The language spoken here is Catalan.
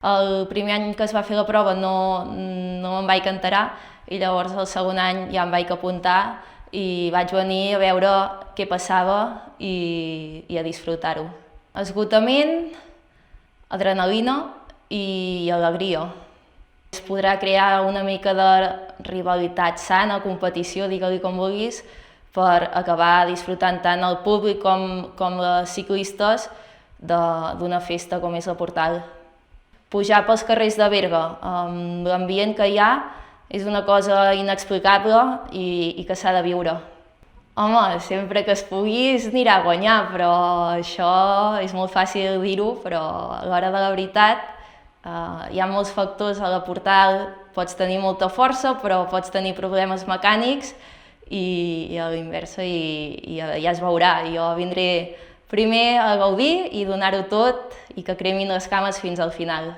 El primer any que es va fer la prova no me'n vaig enterar i llavors el segon any ja em vaig apuntar i vaig venir a veure què passava i a disfrutar-ho. Esgotament, adrenalina i alegria. Es podrà crear una mica de rivalitat sana, competició, digue-li com vulguis, per acabar disfrutant tant el públic com les ciclistes d'una festa com és la Portal. Pujar pels carrers de Berga, amb l'ambient que hi ha, és una cosa inexplicable i que s'ha de viure. Home, sempre que es pugui s'anirà a guanyar, però això és molt fàcil dir-ho, però a l'hora de la veritat hi ha molts factors a la Portal. Pots tenir molta força, però pots tenir problemes mecànics i a la inversa ja es veurà. Jo vindré primer a gaudir i donar-ho tot i que cremin les cames fins al final.